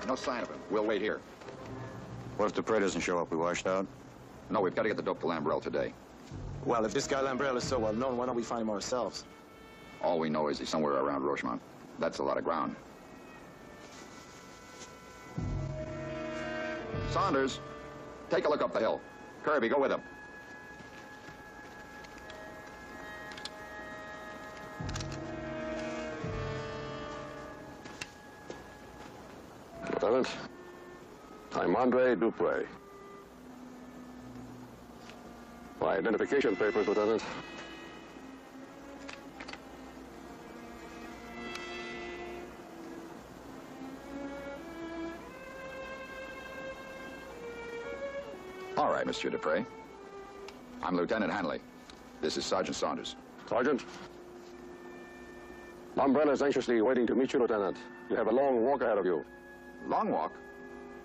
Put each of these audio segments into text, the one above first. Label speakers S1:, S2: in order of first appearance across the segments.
S1: No sign of him. We'll wait here.
S2: What if Dupre doesn't show up? We washed out?
S1: No, we've got to get the dope to Lambrell today.
S3: Well, if this guy Lambrell is so well known, why don't we find him ourselves?
S1: All we know is he's somewhere around Rochemont. That's a lot of ground. Saunders, take a look up the hill. Kirby, go with him.
S4: Lieutenant, I'm Andre Dupre. My identification papers, Lieutenant.
S1: All right, Monsieur Dupre. I'm Lieutenant Hanley. This is Sergeant Saunders.
S4: Sergeant, Lambrell is anxiously waiting to meet you, Lieutenant. You have a long walk ahead of you.
S1: Long walk?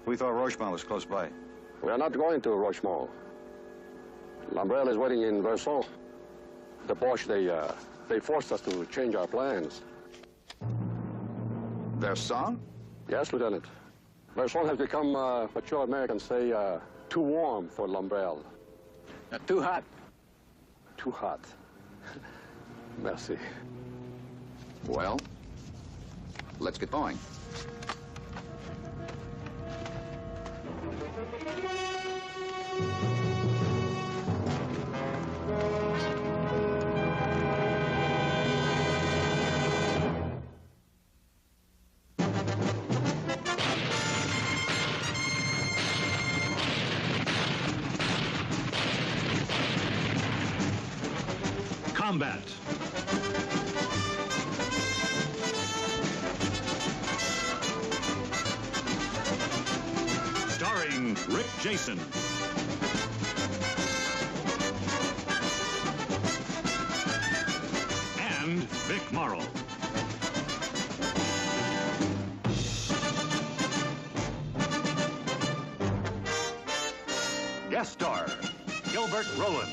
S2: We thought Rochemont was close by.
S4: We are not going to Rochemont. Lambrell is waiting in Verson. The Boche, they forced us to change our plans.
S1: Verson?
S4: Yes, Lieutenant. Verson has become, what you Americans say, too warm for Lambrell.
S1: Too hot.
S4: Too hot. Merci.
S1: Well, let's get going.
S5: Combat. Starring Rick Jason. And Vic Morrow. Guest star, Gilbert Rowland.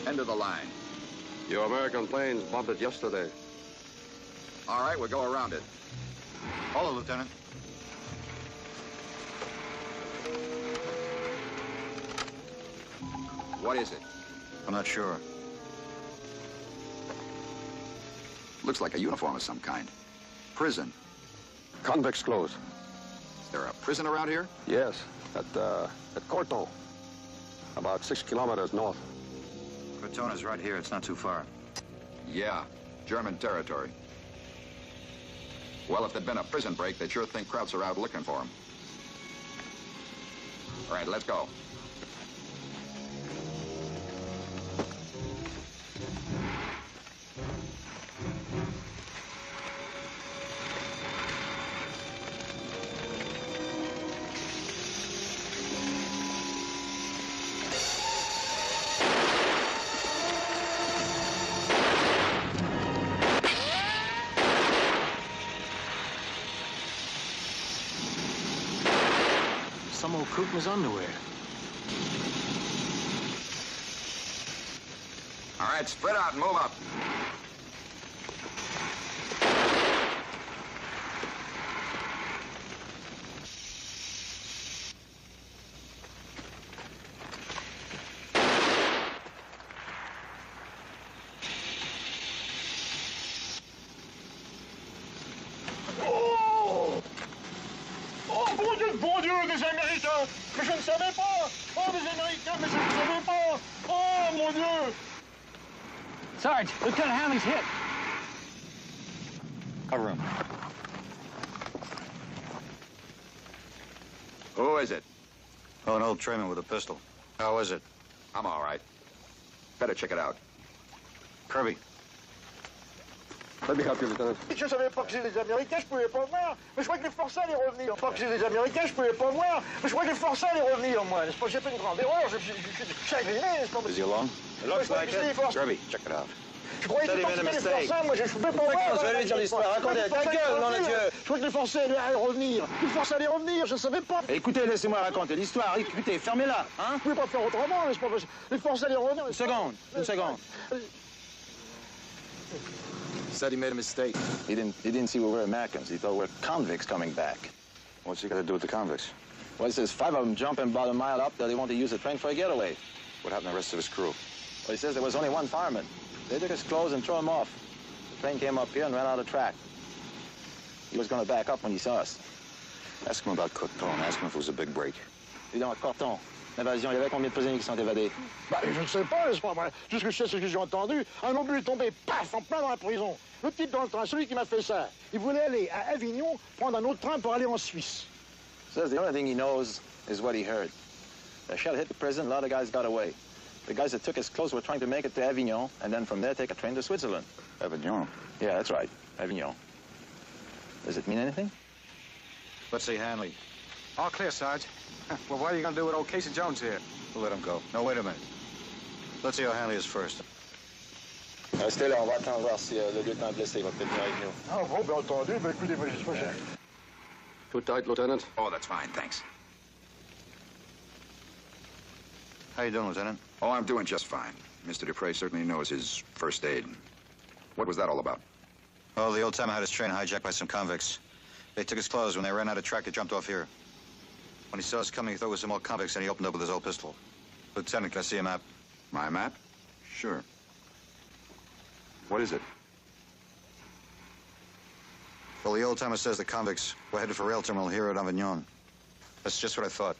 S1: End of the line.
S4: Your American planes bombed it yesterday.
S1: All right, we'll go around it.
S2: Hold it, Lieutenant.
S1: What is it?
S2: I'm not sure.
S1: Looks like a uniform of some kind. Prison.
S4: Convicts close.
S1: Is there a prison around here?
S4: Yes, at Corton, about 6 kilometers north.
S2: Cortona's right here. It's not too far.
S1: Yeah, German territory. Well, if there'd been a prison break, they'd sure think Krauts are out looking for him. All right, let's go.
S3: Some old coot in his underwear.
S1: All right, spread out and move up.
S6: Bon Dieu, des Américains! Mais je ne savais pas! Oh, des Américains, mais je ne savais pas! Oh, mon Dieu!
S7: Sarge, Lieutenant Hanley's hit.
S2: Cover him.
S1: Who is it?
S2: Oh, an old trainman with a pistol. How is it?
S1: I'm all right. Better check it out.
S2: Kirby.
S4: Let me help you, Lieutenant.
S6: Je savais pas que c'était des Américains, je pouvais pas voir. Mais je croyais que les Français allaient revenir. Pas que c'était des Américains, je pouvais pas voir. Mais je croyais que les Français allaient revenir, moi. N'est-ce pas? J'ai fait une grande erreur. Je suis chagriné, n'est-ce pas?
S2: Is he alone?
S6: It looks like it.
S2: Kirby, check it out.
S6: Je croyais que c'était les Français, moi, je pouvais pas voir.
S3: Je vais lui dire l'histoire. Racontez, ta gueule, nom de Dieu.
S6: Je croyais que les Français allaient revenir. Les Français allaient revenir, je savais pas.
S3: Écoutez, laissez-moi raconter l'histoire. Écoutez, fermez-la, hein?
S6: Vous pouvez pas faire autrement, n'est-ce pas? Les Français allaient revenir.
S3: Une seconde. Said he made a mistake. He didn't see we were Americans. He thought we were convicts coming back.
S2: What's he got to do with the convicts?
S3: Well, he says 5 of them jumping about a mile up that they want to use the train for a getaway.
S2: What happened to the rest of his crew?
S3: Well, he says there was only one fireman. They took his clothes and threw him off. The train came up here and ran out of track. He was going to back up when he saw us.
S2: Ask him about Coton. Ask him if it was a big break.
S3: Dis donc, Corton, l'évasion, il y avait combien de prisonniers qui sont évadés?
S6: Bah, je ne sais pas, n'est-ce pas? Tout ce que je sais, c'est ce que j'ai entendu. Un obus est tombé, paf, en plein dans la prison. Le type dans le train, celui qui m'a fait ça, il voulait aller à Avignon, prendre un autre train pour aller en Suisse.
S3: Says the only thing he knows is what he heard. The shell hit the prison, a lot of guys got away. The guys that took his clothes were trying to make it to Avignon, and then from there take a train to Switzerland.
S2: Avignon.
S3: Yeah, that's right, Avignon. Does it mean anything?
S2: Let's see Hanley.
S8: All clear, Sarge. Well, what are you going to do with old Casey Jones here?
S2: We'll let him go. No, wait a minute. Let's see how Hanley is first.
S3: Restez là, on va attendre voir si le lieutenant blessé va peut-être venir avec nous.
S6: Ah bon, bien entendu, mais écoutez, moi, je sais pas.
S4: Too tight, Lieutenant?
S1: Oh, that's fine, thanks.
S2: How you doing, Lieutenant?
S1: Oh, I'm doing just fine. Mr. Dupre certainly knows his first aid. What was that all about?
S2: Oh, the old-timer had his train hijacked by some convicts. They took his clothes. When they ran out of track, he jumped off here. When he saw us coming, he thought it was some more convicts, and he opened up with his old pistol. Lieutenant, can I see a map?
S1: My map? Sure. What is it?
S2: Well, the old-timer says the convicts were headed for rail terminal here at Avignon. That's just what I thought.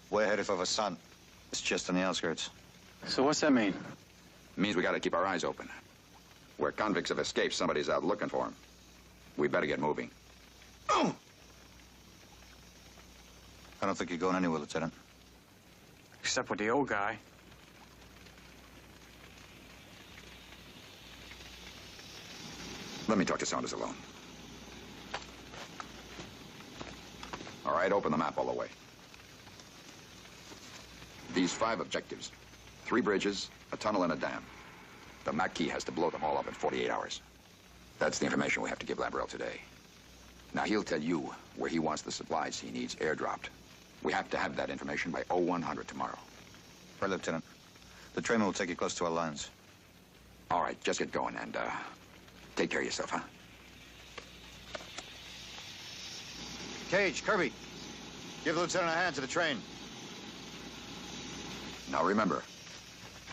S2: We're headed for Vassan. It's just on the outskirts.
S7: So what's that mean?
S1: It means we gotta keep our eyes open. Where convicts have escaped, somebody's out looking for them. We better get moving.
S2: I don't think you're going anywhere, Lieutenant.
S7: Except with the old guy.
S1: Let me talk to Saunders alone. All right, open the map all the way. These 5 objectives. 3 bridges, a tunnel, and a dam. The Maquis has to blow them all up in 48 hours. That's the information we have to give Lambrel today. Now, he'll tell you where he wants the supplies he needs airdropped. We have to have that information by 0100 tomorrow.
S2: Right, Lieutenant. The train will take you close to our lines.
S1: All right, just get going and, take care of yourself, huh?
S2: Caje, Kirby, give the lieutenant a hand to the train.
S1: Now, remember,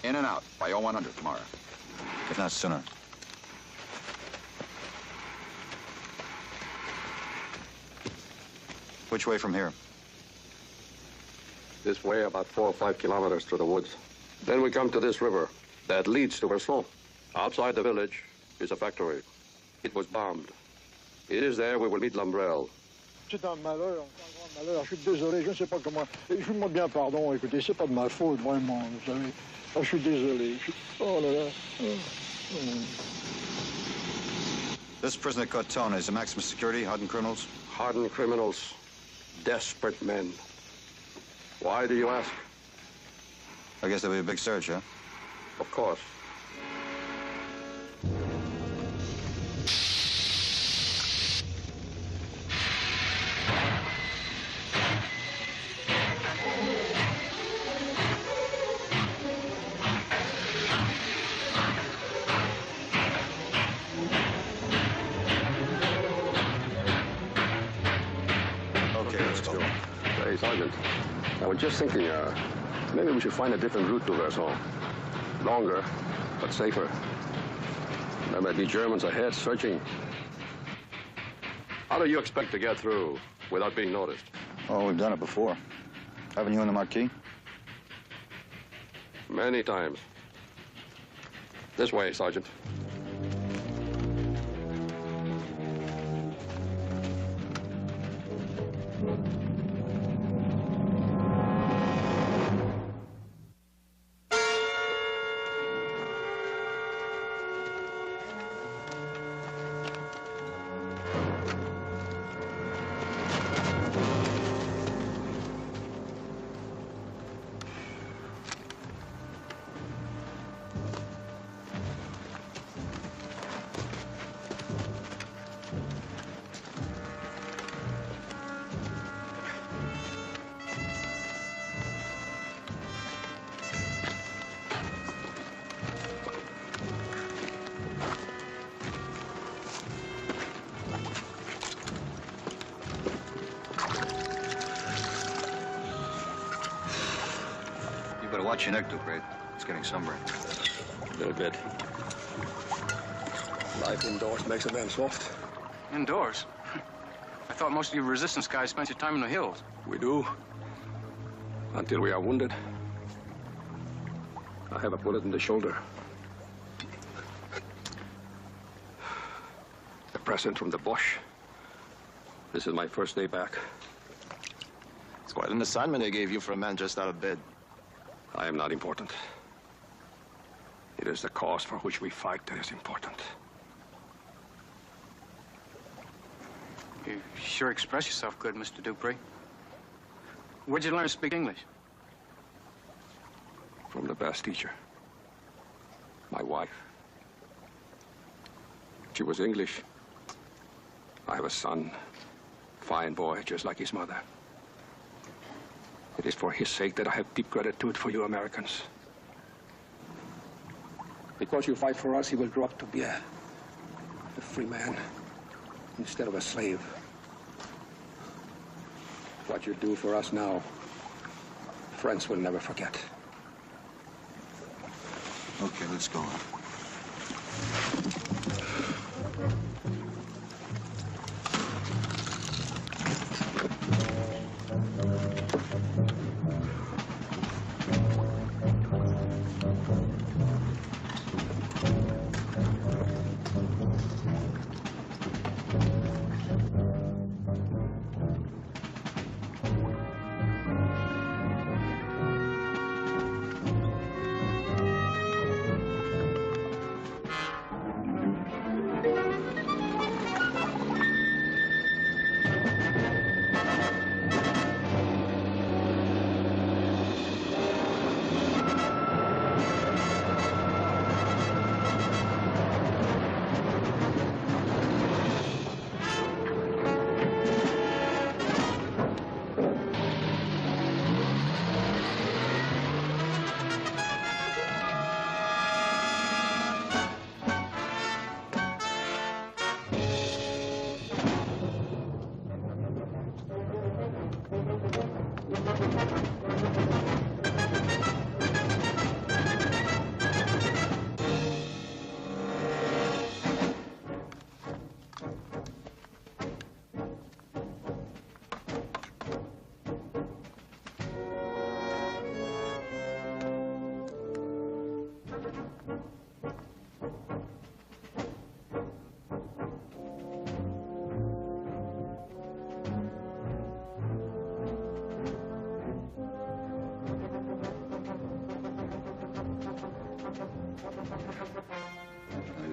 S1: in and out by 0100 tomorrow.
S2: If not sooner. Which way from here?
S4: This way, about 4 or 5 kilometers through the woods. Then we come to this river that leads to Verson. Outside the village is a factory. It was bombed. It is there we will meet Lambrel.
S6: C'est un malheur, un grand malheur. Je suis désolé, je ne sais pas comment... Fais-moi bien pardon, écoutez, c'est pas de ma faute, vraiment, vous savez. Oh, je suis désolé. Oh là là.
S2: This prison at Coton is a maximum security, hardened criminals?
S4: Hardened criminals. Desperate men. Why do you ask?
S2: I guess there'll be a big search, huh?
S4: Of course.
S2: Okay, let's go.
S4: Hey, Sergeant. I was just thinking, maybe we should find a different route to Verson. Longer, but safer. There might be Germans ahead searching. How do you expect to get through without being noticed?
S2: Oh, we've done it before. Haven't you in the Marquis?
S4: Many times. This way, Sergeant.
S2: Watch your neck, Dupree. It's getting sunburned.
S4: A little bit. Life indoors makes a man soft.
S7: Indoors? I thought most of you resistance guys spent your time in the hills.
S4: We do. Until we are wounded. I have a bullet in the shoulder. A present from the Boche. This is my first day back.
S3: It's quite an assignment they gave you for a man just out of bed.
S4: I am not important. It is the cause for which we fight that is important.
S7: You sure express yourself good, Mr. Dupree. Where'd you learn to speak English?
S4: From the best teacher. My wife. She was English. I have a son. Fine boy, just like his mother. It is for his sake that I have deep gratitude for you Americans. Because you fight for us, he will grow up to be a
S9: free man instead of a slave. What you do for us now, friends will never forget.
S2: Okay, let's go on.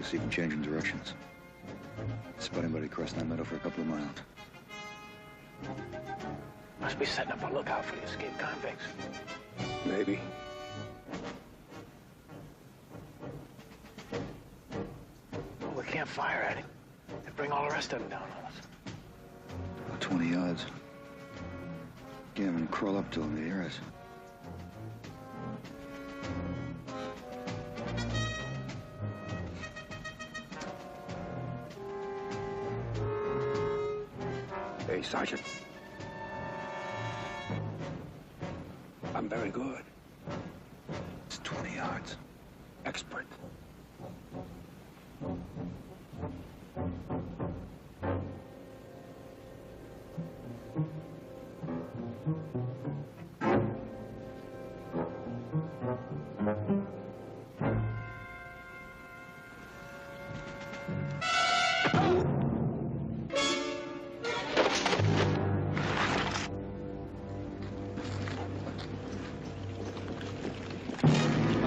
S2: See them changing directions. Spot anybody crossing that meadow for a couple of miles.
S6: Must be setting up a lookout for the escaped convicts.
S9: Maybe.
S6: Well, we can't fire at him. They bring all the rest of them down on us.
S2: About 20 yards. Get him and crawl up to him to hear us.
S9: Hey, Sergeant. I'm very good.
S2: It's 20 yards.
S9: Expert.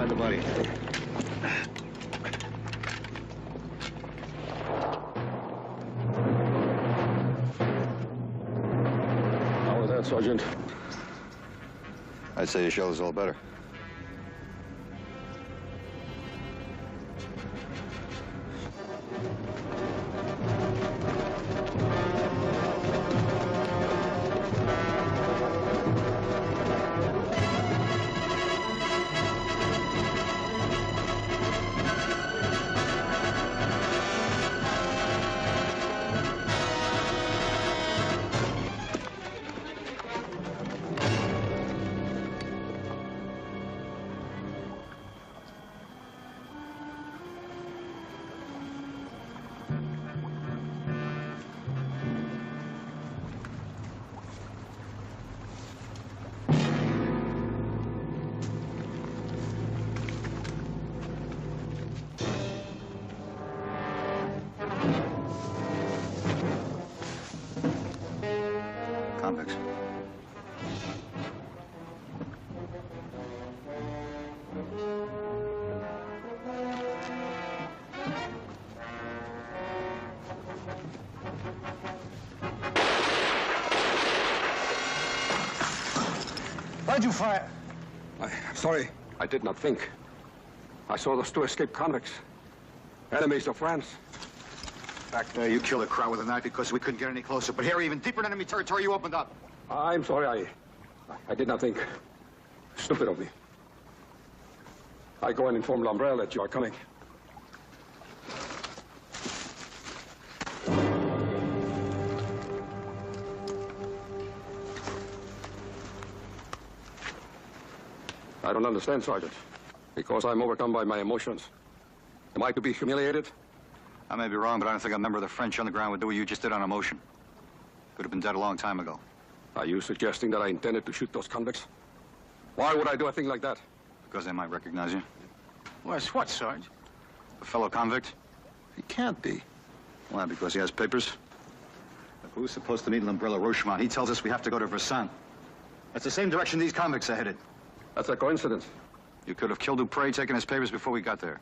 S2: Hide the body.
S9: How was that, Sergeant?
S2: I'd say your shoulder's all better. Convicts.
S6: Why'd you fire?
S9: I'm sorry. I did not think. I saw those two escaped convicts. Enemies of France.
S2: Back there, you killed a crowd with a knife because we couldn't get any closer. But here, even deeper in enemy territory, you opened up.
S9: I'm sorry. I did not think. Stupid of me. I go and inform Lambrel that you are coming. I don't understand, Sergeant. Because I'm overcome by my emotions. Am I to be humiliated?
S2: I may be wrong, but I don't think a member of the French underground would do what you just did on emotion. Could have been dead a long time ago.
S9: Are you suggesting that I intended to shoot those convicts? Why would I do a thing like that?
S2: Because they might recognize you.
S7: What's what, Sarge?
S2: A fellow convict?
S7: He can't be.
S2: Why, because he has papers? Look, who's supposed to meet L'Umbrella Rochemont? He tells us we have to go to Versailles. That's the same direction these convicts are headed.
S9: That's a coincidence.
S2: You could have killed Dupre, taken his papers before we got there.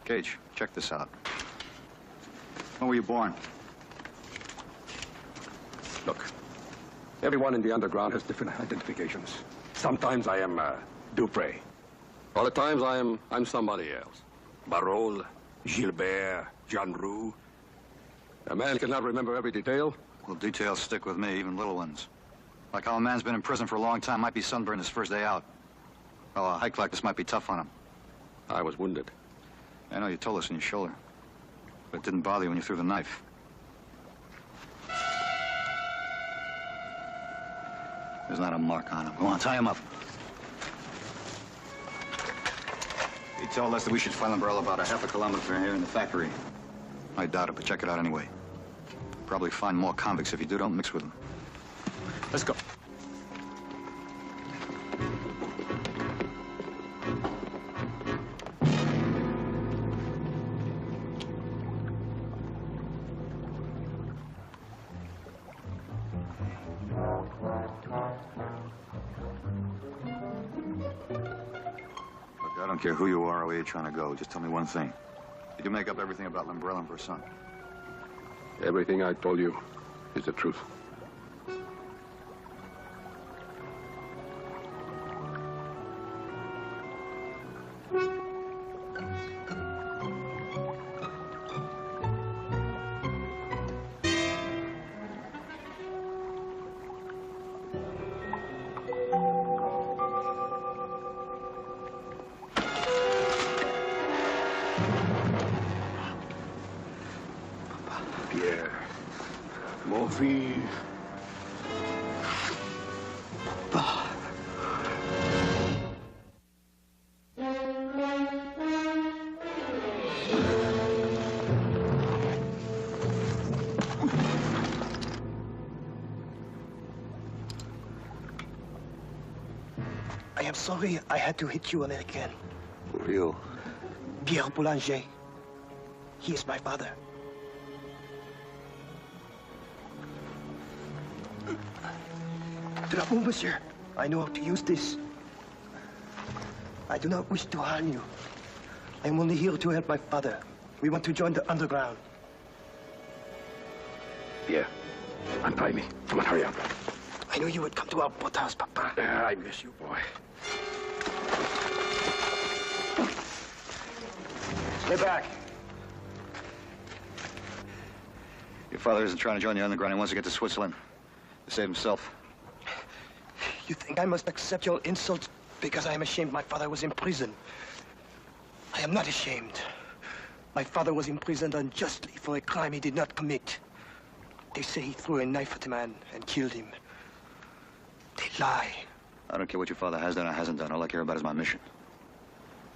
S2: Caje, check this out. When were you born?
S9: Look, everyone in the underground has different identifications. Sometimes I am Dupre. Other times I'm somebody else. Barol, Gilbert, Jean Roux. A man cannot remember every detail.
S2: Well, details stick with me, even little ones. Like how a man's been in prison for a long time, might be sunburned his first day out. Well, a hike like this might be tough on him.
S9: I was wounded.
S2: I know you told us in your shoulder. But it didn't bother you when you threw the knife. There's not a mark on him. Go on, tie him up. He told us that we should find L'Umbrella about a half a kilometer from here in the factory. I doubt it, but check it out anyway. Probably find more convicts. If you do, don't mix with them. Let's go. I don't care who you are or where you're trying to go. Just tell me one thing. Did you make up everything about L'Umbrella and Versailles?
S9: Everything I told you is the truth. Mon fils.
S10: I am sorry I had to hit you, American.
S9: For you.
S10: Pierre Boulanger. He is my father. Do not move, monsieur. I know how to use this. I do not wish to harm you. I am only here to help my father. We want to join the underground.
S9: Pierre, untie me. Come on, hurry up.
S10: I knew you would come to our boathouse, Papa.
S9: I miss you, boy.
S2: Stay back. Your father isn't trying to join the underground. He wants to get to Switzerland to save himself.
S10: You think I must accept your insults because I am ashamed my father was in prison? I am not ashamed. My father was imprisoned unjustly for a crime he did not commit. They say he threw a knife at a man and killed him. They lie.
S2: I don't care what your father has done or hasn't done. All I care about is my mission.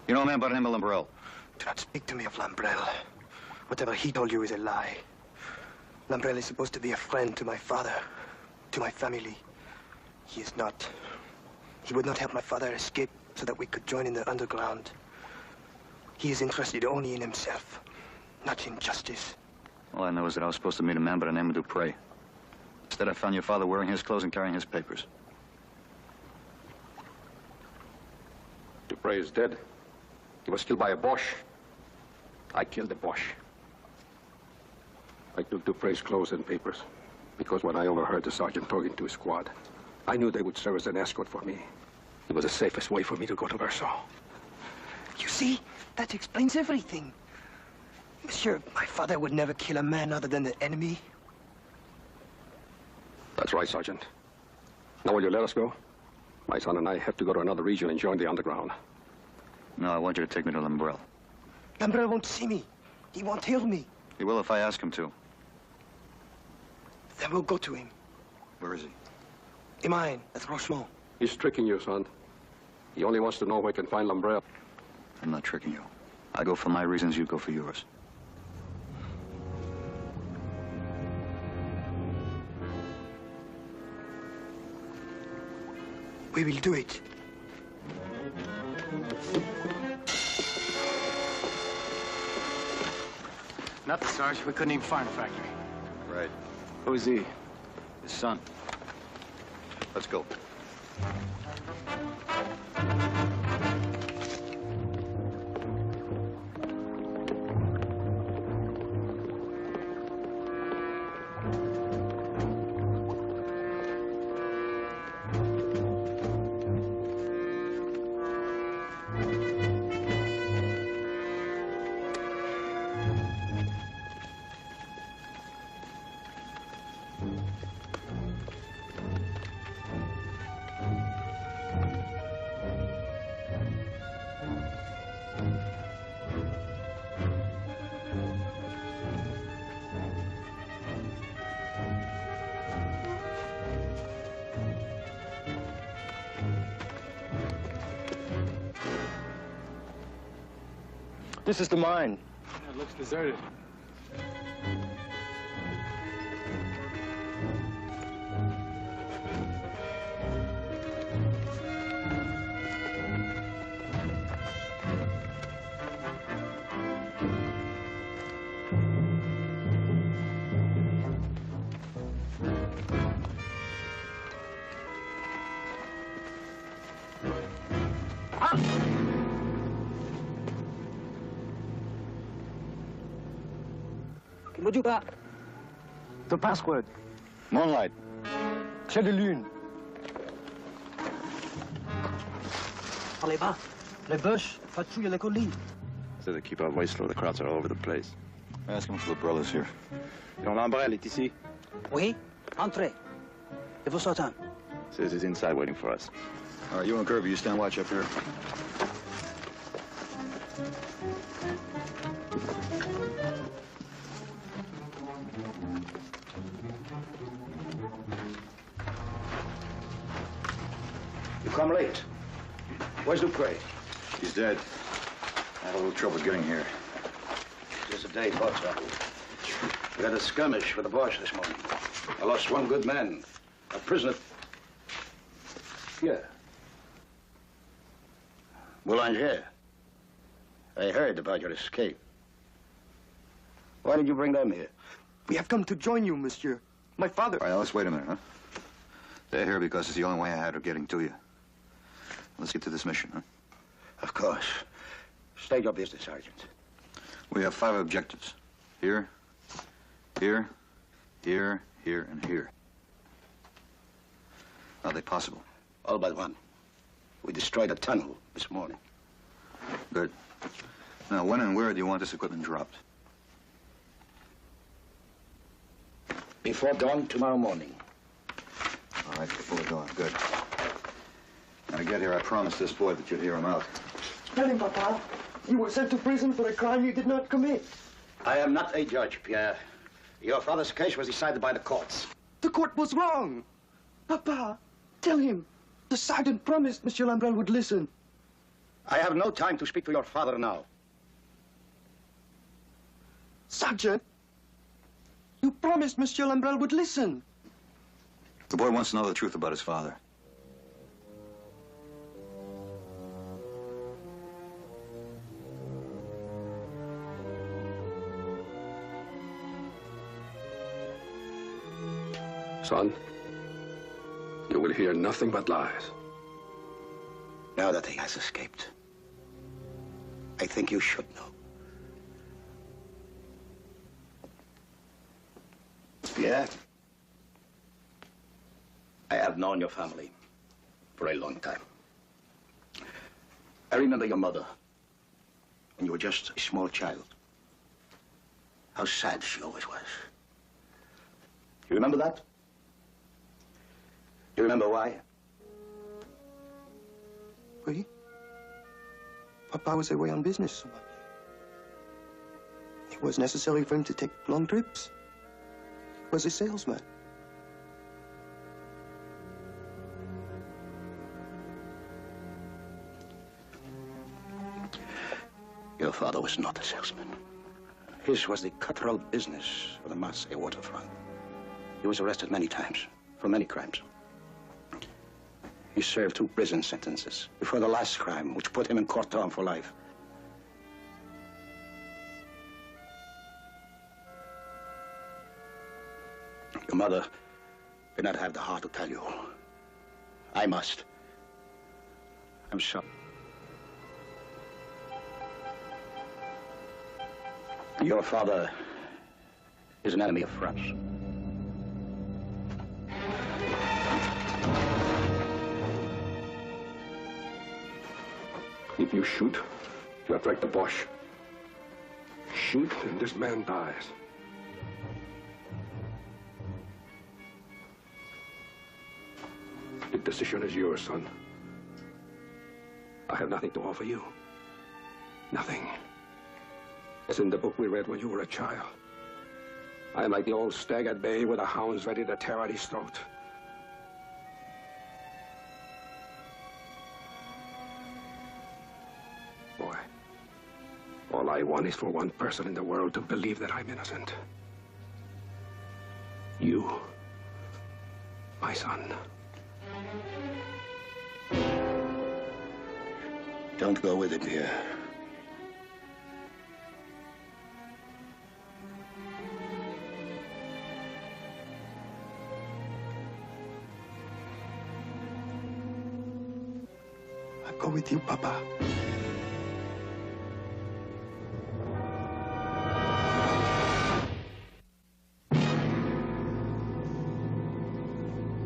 S2: You know a man by the name of L'Umbrella?
S10: Do not speak to me of L'Umbrella. Whatever he told you is a lie. L'Umbrella is supposed to be a friend to my father, to my family. He is not. He would not help my father escape so that we could join in the underground. He is interested only in himself, not in justice.
S2: All I know is that I was supposed to meet a man by the name of Dupre. Instead, I found your father wearing his clothes and carrying his papers.
S9: Dupre is dead. He was killed by a Boche. I killed the Boche. I took Dupre's clothes and papers because when I overheard the sergeant talking to his squad, I knew they would serve as an escort for me. It was the safest way for me to go to Versailles.
S10: You see, that explains everything. Monsieur, my father would never kill a man other than the enemy.
S9: That's right, Sergeant. Now will you let us go? My son and I have to go to another region and join the underground.
S2: No, I want you to take me to L'Umbrella.
S10: L'Umbrella won't see me. He won't hear me.
S2: He will if I ask him to.
S10: Then we'll go to him.
S2: Where is he?
S10: a mine at Rochemont.
S9: He's tricking you, son. He only wants to know where he can find Lambrel.
S2: I'm not tricking you. I go for my reasons, you go for yours.
S10: We will do it.
S7: Nothing, Sarge. We couldn't even find the factory.
S2: Right.
S3: Who's he? His son.
S2: Let's go.
S10: This is the mine.
S7: It looks deserted.
S10: Would you got? The password.
S3: Moonlight.
S10: Chez de lune. Par les bas, les Boches patrouillent les collines.
S3: So they keep out wastrel. The crowds are all over the place.
S2: Ask him if Lambrel is here.
S3: Ton Lambrel est ici.
S10: Oui, entrez. Et vous sortez.
S3: Says he's inside waiting for us.
S2: All right, you and Kirby, you stand watch up here.
S11: You come late. Where's Dupre?
S2: He's dead. I had a little trouble getting here.
S11: Just a day, boss. We had a skirmish with the Boche this morning. I lost one good man. A prisoner. Here. Boulanger. I heard about your escape. Why did you bring them here?
S10: We have come to join you, monsieur. My father...
S2: All right, now let's wait a minute, huh? They're here because it's the only way I had of getting to you. Let's get to this mission, huh?
S11: Of course. State your business, Sergeant.
S2: We have 5 objectives. Here, here, here, here, and here. Are they possible?
S11: All but one. We destroyed a tunnel this morning.
S2: Good. Now, when and where do you want this equipment dropped?
S11: Before dawn tomorrow morning.
S2: All right, before dawn. Good. Now, to get here, I promised this boy that you'd hear him out.
S10: Tell him, Papa. You were sent to prison for a crime you did not commit.
S11: I am not a judge, Pierre. Your father's case was decided by the courts.
S10: The court was wrong. Papa, tell him. The sergeant promised Monsieur Lambrel would listen.
S11: I have no time to speak to your father now.
S10: Sergeant, you promised Monsieur Lambrel would listen.
S2: The boy wants to know the truth about his father.
S9: Son, you will hear nothing but lies.
S11: Now that he has escaped, I think you should know. Pierre, I have known your family for a long time. I remember your mother when you were just a small child. How sad she always was. You remember that? You remember why?
S10: Oui. Papa was away on business so much. It was necessary for him to take long trips. He was a salesman.
S11: Your father was not a salesman. His was the cutthroat business of the Marseille waterfront. He was arrested many times for many crimes. He served 2 prison sentences before the last crime, which put him in court for life. Your mother did not have the heart to tell you. I must. I'm sorry. Your father is an enemy of France.
S9: If you shoot, you attract the Boche. Shoot, and this man dies. The decision is yours, son. I have nothing to offer you. Nothing. It's in the book we read when you were a child. I am like the old stag at bay with the hounds ready to tear out his throat. Boy, all I want is for one person in the world to believe that I'm innocent. You, my son.
S11: Don't go with it, dear.
S10: I'll go with you, Papa.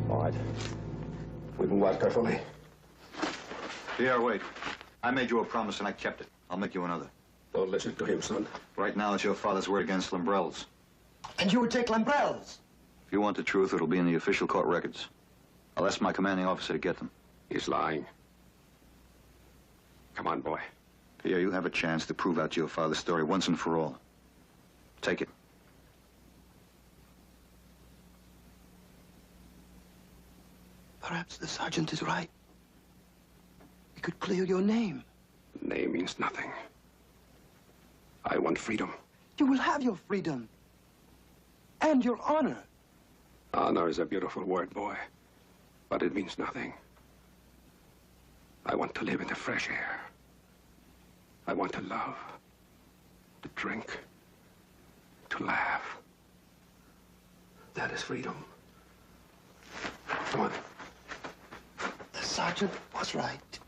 S9: All right. We can watch carefully.
S2: Pierre, wait. I made you a promise and I kept it. I'll make you another.
S9: Don't listen to him, son.
S2: Right now, it's your father's word against Lambrel's.
S10: And you would take Lambrel's?
S2: If you want the truth, it'll be in the official court records. I'll ask my commanding officer to get them.
S9: He's lying. Come on, boy.
S2: Pierre, you have a chance to prove out your father's story once and for all. Take it.
S10: Perhaps the sergeant is right. We could clear your name.
S9: Name means nothing. I want freedom.
S10: You will have your freedom. And your honor.
S9: Honor is a beautiful word, boy. But it means nothing. I want to live in the fresh air. I want to love, to drink, to laugh. That is freedom. Come on.
S10: The sergeant was right.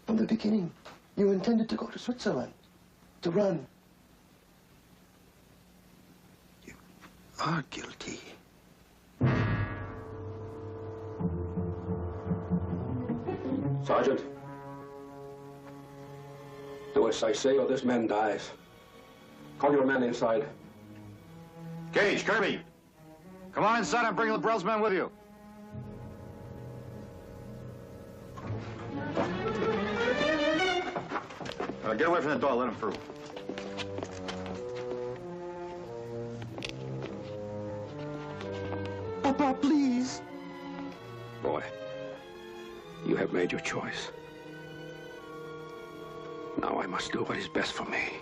S10: From the beginning, you intended to go to Switzerland, to run. You are guilty.
S9: Sergeant. Do as I say or this man dies. Call your men inside.
S5: Caje, Kirby. Come on inside and bring Lambrel's men with you.
S2: Get away from the door. Let him through.
S10: Papa, please.
S9: Boy, you have made your choice. Now I must do what is best for me.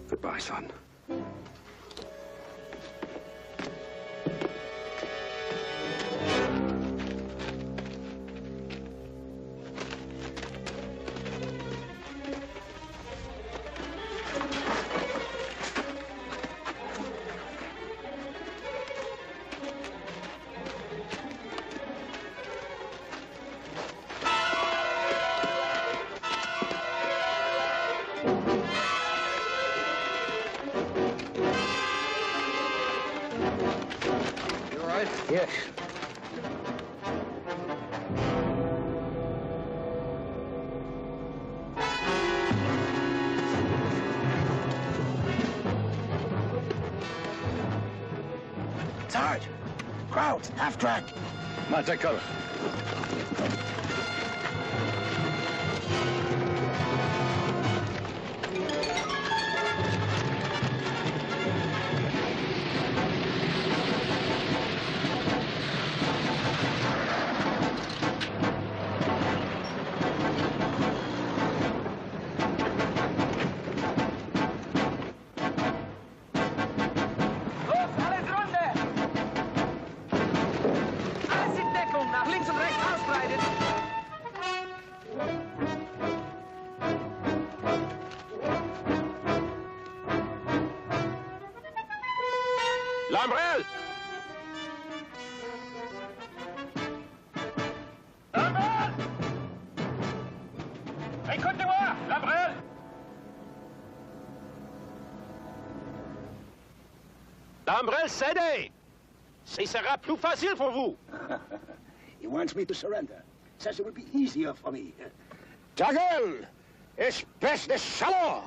S9: Goodbye, son.
S11: Yes.
S6: Sarge! Crowd! Half track!
S5: Come on, take cover.
S4: Lambrel!
S5: Lambrel! Écoutez-moi, Lambrel!
S4: Lambrel, cédez! Ce sera plus facile pour vous.
S11: He wants me to surrender. Says it will be easier for me.
S6: Ta gueule, espèce de salaud!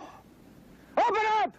S6: Open up!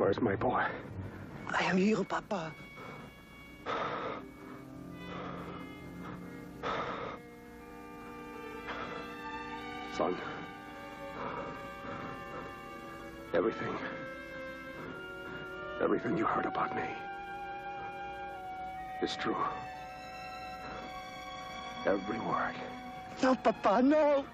S9: Where's my boy?
S10: I am here, Papa.
S9: Son, everything you heard about me is true. Every word.
S10: No, Papa, no.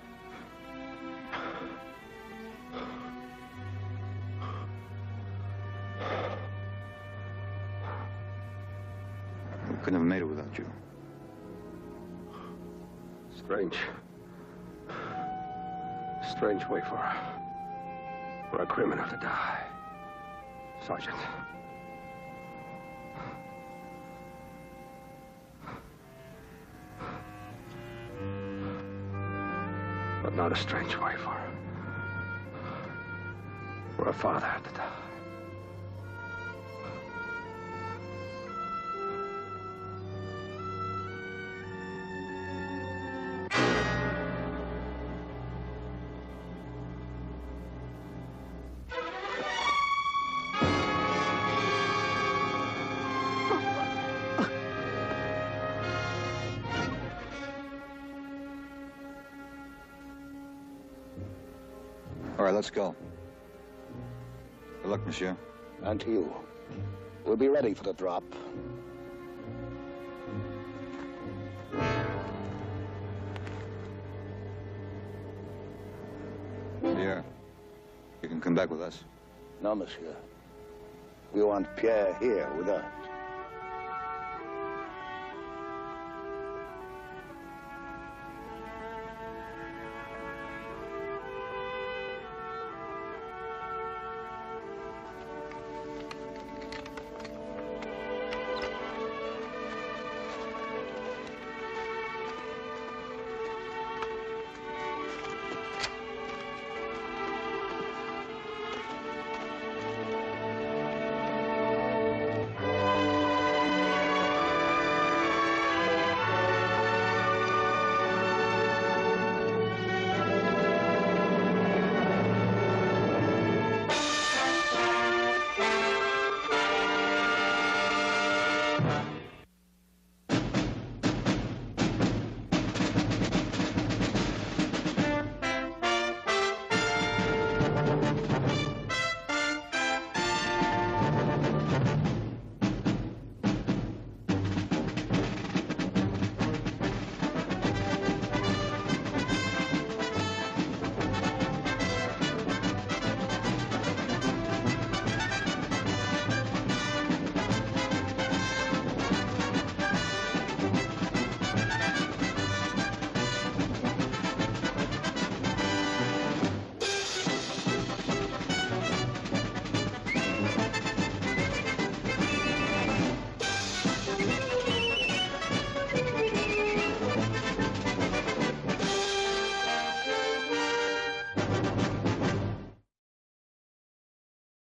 S2: We couldn't have made it without you.
S9: Strange way for a criminal to die, Sergeant. But not a strange way for a father to die.
S2: All right, let's go. Good luck, monsieur.
S11: And to you. We'll be ready for the drop.
S2: Pierre, you can come back with us.
S11: No, monsieur. We want Pierre here with us.